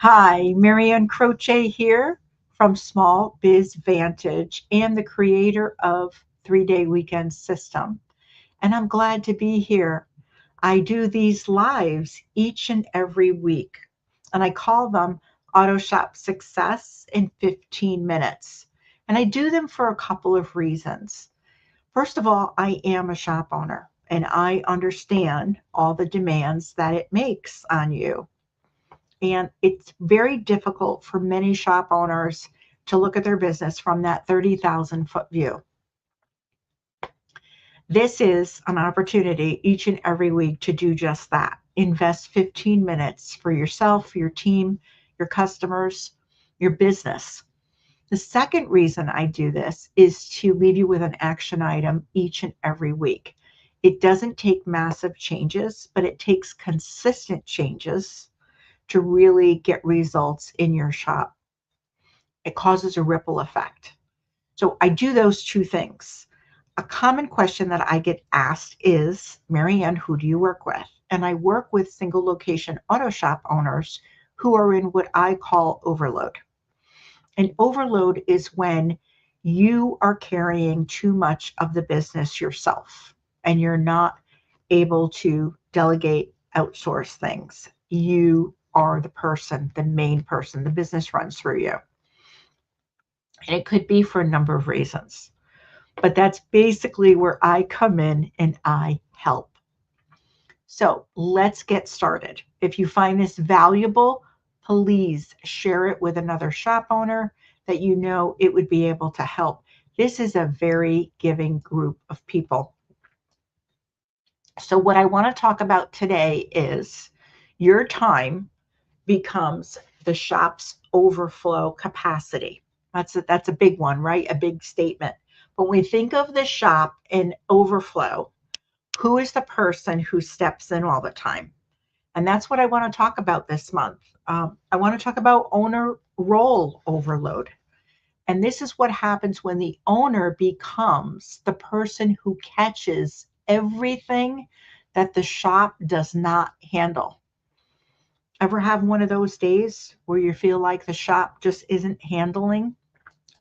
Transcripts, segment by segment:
Hi, Marianne Croce here from Small Biz Vantage and the creator of 3 Day Weekend System. And I'm glad to be here. I do these lives each and every week, and I call them Auto Shop Success in 15 minutes. And I do them for a couple of reasons. First of all, I am a shop owner and I understand all the demands that it makes on you. And it's very difficult for many shop owners to look at their business from that 30,000-foot view. This is an opportunity each and every week to do just that. Invest 15 minutes for yourself, your team, your customers, your business. The second reason I do this is to leave you with an action item each and every week. It doesn't take massive changes, but it takes consistent changes to really get results in your shop. It causes a ripple effect. So I do those two things. A common question that I get asked is, Marianne, who do you work with? And I work with single location auto shop owners who are in what I call overload. And overload is when you are carrying too much of the business yourself and you're not able to delegate, outsource things. You are the person, the main person. The business runs through you. And it could be for a number of reasons. But that's basically where I come in and I help. So let's get started. If you find this valuable, please share it with another shop owner that you know it would be able to help. This is a very giving group of people. So what I want to talk about today is your time becomes the shop's overflow capacity. That's a big one, right? A big statement. But when we think of the shop in overflow, who is the person who steps in all the time? And that's what I want to talk about this month. I want to talk about owner role overload. And this is what happens when the owner becomes the person who catches everything that the shop does not handle. Ever have one of those days where you feel like the shop just isn't handling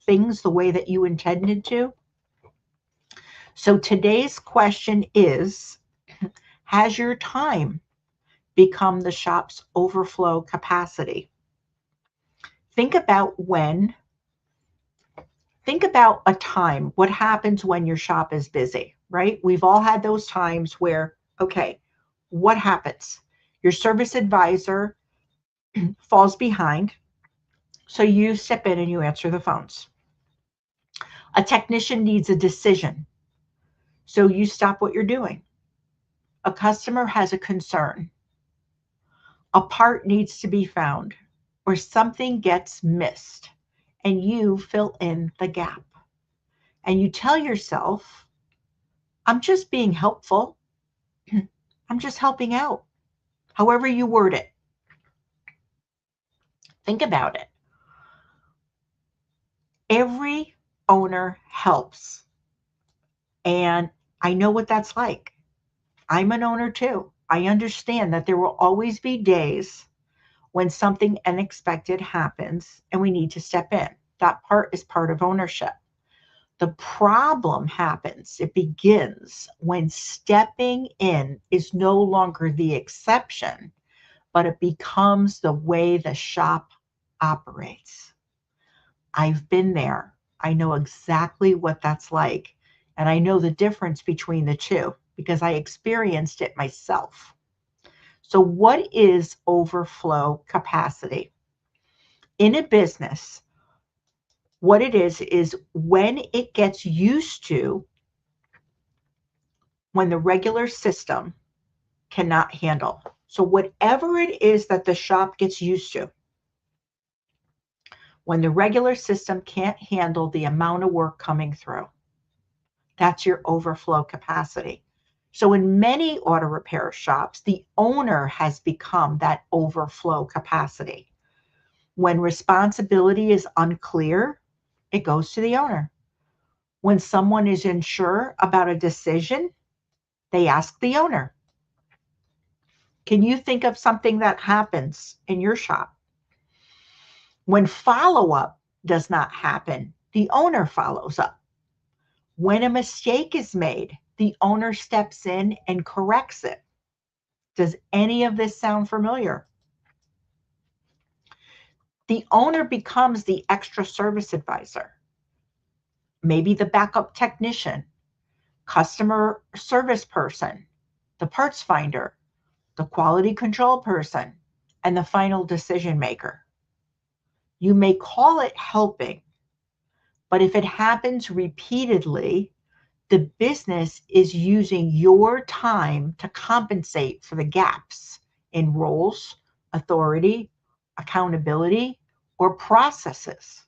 things the way that you intended to? So today's question is, has your time become the shop's overflow capacity? Think about a time. What happens when your shop is busy, right? We've all had those times where, okay, what happens? Your service advisor falls behind, so you step in and you answer the phones. A technician needs a decision, so you stop what you're doing. A customer has a concern. A part needs to be found, or something gets missed, and you fill in the gap. And you tell yourself, I'm just being helpful. I'm just helping out. However you word it. Think about it. Every owner helps. And I know what that's like. I'm an owner too. I understand that there will always be days when something unexpected happens and we need to step in. That part is part of ownership. The problem happens, it begins when stepping in is no longer the exception, but it becomes the way the shop operates. I've been there. I know exactly what that's like. And I know the difference between the two because I experienced it myself. So, what is overflow capacity? In a business, what it is when it gets used to when the regular system cannot handle. So, whatever it is that the shop gets used to, when the regular system can't handle the amount of work coming through, that's your overflow capacity. So in many auto repair shops, the owner has become that overflow capacity. When responsibility is unclear, it goes to the owner. When someone is unsure about a decision, they ask the owner. Can you think of something that happens in your shop When follow-up does not happen, the owner follows up. When a mistake is made, the owner steps in and corrects it. Does any of this sound familiar? The owner becomes the extra service advisor, maybe the backup technician, customer service person, the parts finder, the quality control person, and the final decision maker. You may call it helping, but if it happens repeatedly, the business is using your time to compensate for the gaps in roles, authority, accountability, or processes.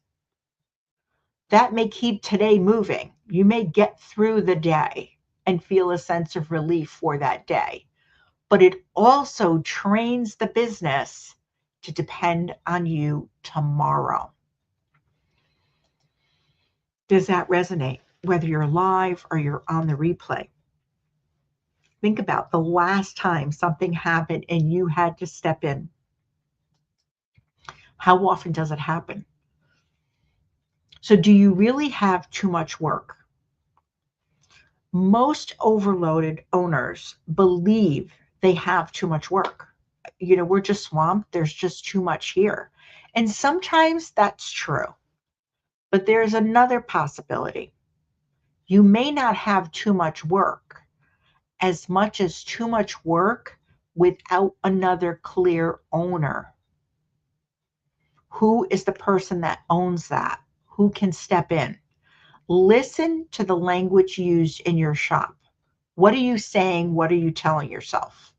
That may keep today moving. You may get through the day and feel a sense of relief for that day, but it also trains the business to depend on you tomorrow. Does that resonate? Whether you're live or you're on the replay. Think about the last time something happened and you had to step in. How often does it happen? So, do you really have too much work? Most overloaded owners believe they have too much work. We're just swamped. There's just too much here. And sometimes that's true. But there's another possibility. You may not have too much work as much as too much work without another clear owner. Who is the person that owns that? Who can step in? Listen to the language used in your shop. What are you saying? What are you telling yourself?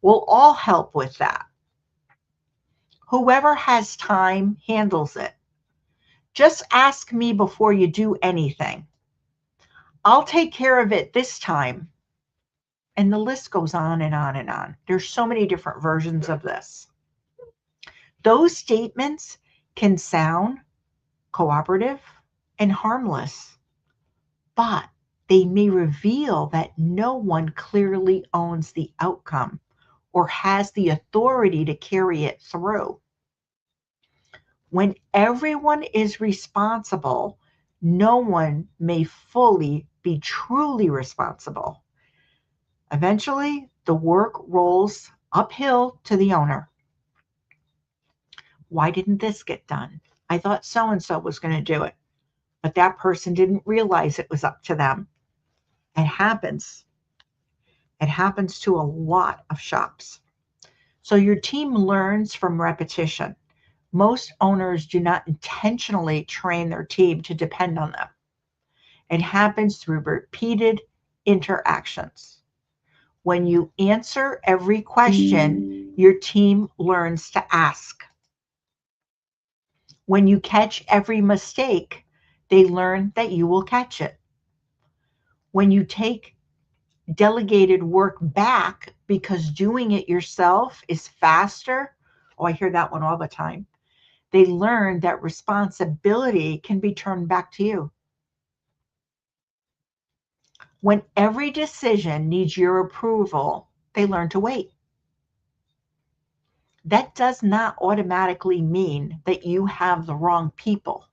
We'll all help with that. Whoever has time handles it. Just ask me before you do anything. I'll take care of it this time. And the list goes on and on and on. There's so many different versions of this. Those statements can sound cooperative and harmless, but they may reveal that no one clearly owns the outcome or has the authority to carry it through. When everyone is responsible, no one may fully be truly responsible. Eventually, the work rolls uphill to the owner. Why didn't this get done? I thought so-and-so was going to do it, but that person didn't realize it was up to them. It happens. It happens to a lot of shops. So your team learns from repetition. Most owners do not intentionally train their team to depend on them. It happens through repeated interactions. When you answer every question, your team learns to ask. When you catch every mistake, they learn that you will catch it. When you take delegated work back because doing it yourself is faster, oh, I hear that one all the time. They learn that responsibility can be turned back to you. When every decision needs your approval, they learn to wait. That does not automatically mean that you have the wrong people.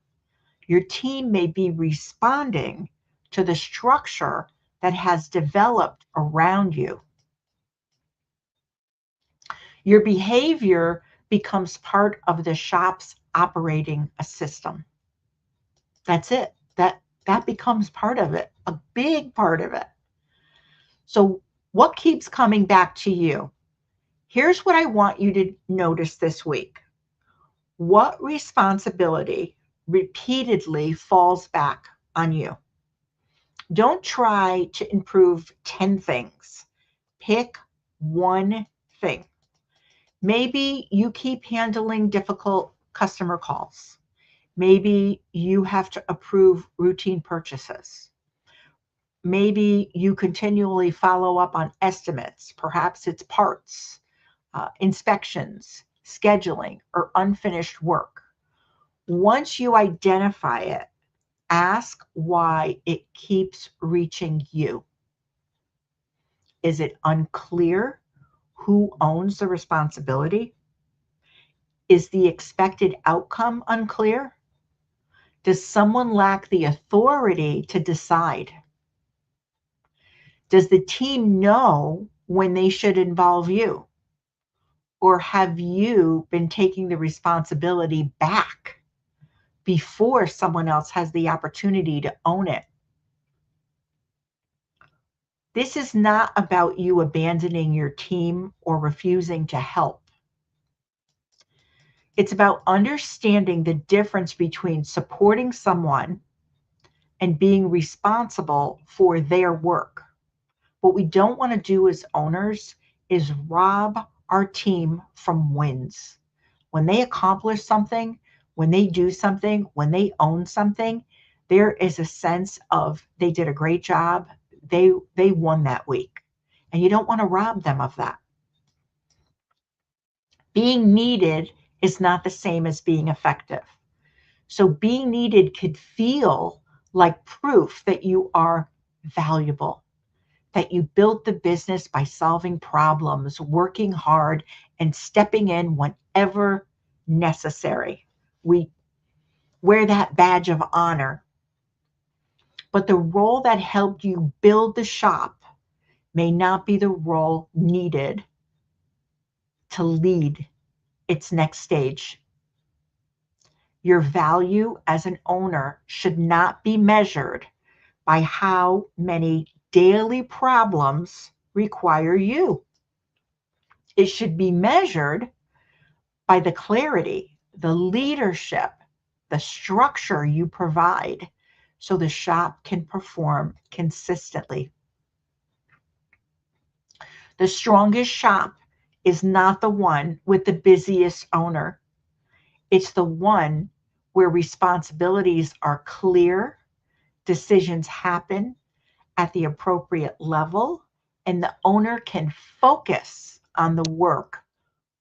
Your team may be responding to the structure that has developed around you. Your behavior becomes part of the shop's operating a system. That's it. That becomes part of it, a big part of it. So what keeps coming back to you? Here's what I want you to notice this week. What responsibility repeatedly falls back on you? Don't try to improve 10 things. Pick one thing. Maybe you keep handling difficult customer calls. Maybe you have to approve routine purchases. Maybe you continually follow up on estimates. Perhaps it's parts, inspections, scheduling, or unfinished work. Once you identify it, ask why it keeps reaching you. Is it unclear who owns the responsibility? Is the expected outcome unclear? Does someone lack the authority to decide? Does the team know when they should involve you? Or have you been taking the responsibility back before someone else has the opportunity to own it? This is not about you abandoning your team or refusing to help. It's about understanding the difference between supporting someone and being responsible for their work. What we don't want to do as owners is rob our team from wins. When they accomplish something, when they do something, when they own something, there is a sense of they did a great job. They won that week. And you don't want to rob them of that. Being needed is not the same as being effective. So being needed could feel like proof that you are valuable, that you built the business by solving problems, working hard, and stepping in whenever necessary. We wear that badge of honor. But the role that helped you build the shop may not be the role needed to lead its next stage. Your value as an owner should not be measured by how many daily problems require you. It should be measured by the clarity, the leadership, the structure you provide so the shop can perform consistently. The strongest shop is not the one with the busiest owner. It's the one where responsibilities are clear, decisions happen at the appropriate level, and the owner can focus on the work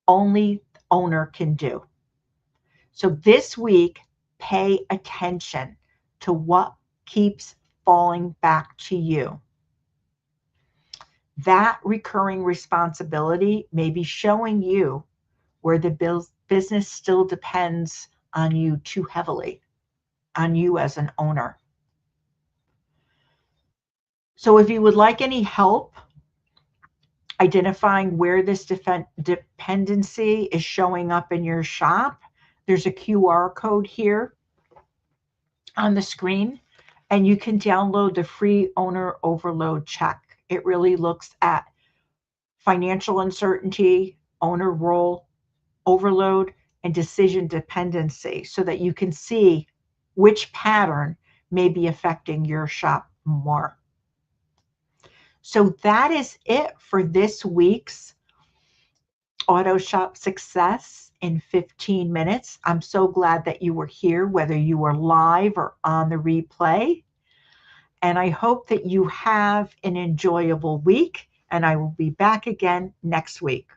only the owner can do. So this week, pay attention to what keeps falling back to you. That recurring responsibility may be showing you where the business still depends on you too heavily, on you as an owner. So if you would like any help identifying where this dependency is showing up in your shop, there's a QR code here on the screen, and you can download the free owner overload check. It really looks at financial uncertainty, owner role overload, and decision dependency so that you can see which pattern may be affecting your shop more. So that is it for this week's Auto Shop Success in 15 minutes. I'm so glad that you were here, whether you were live or on the replay. And I hope that you have an enjoyable week, and I will be back again next week.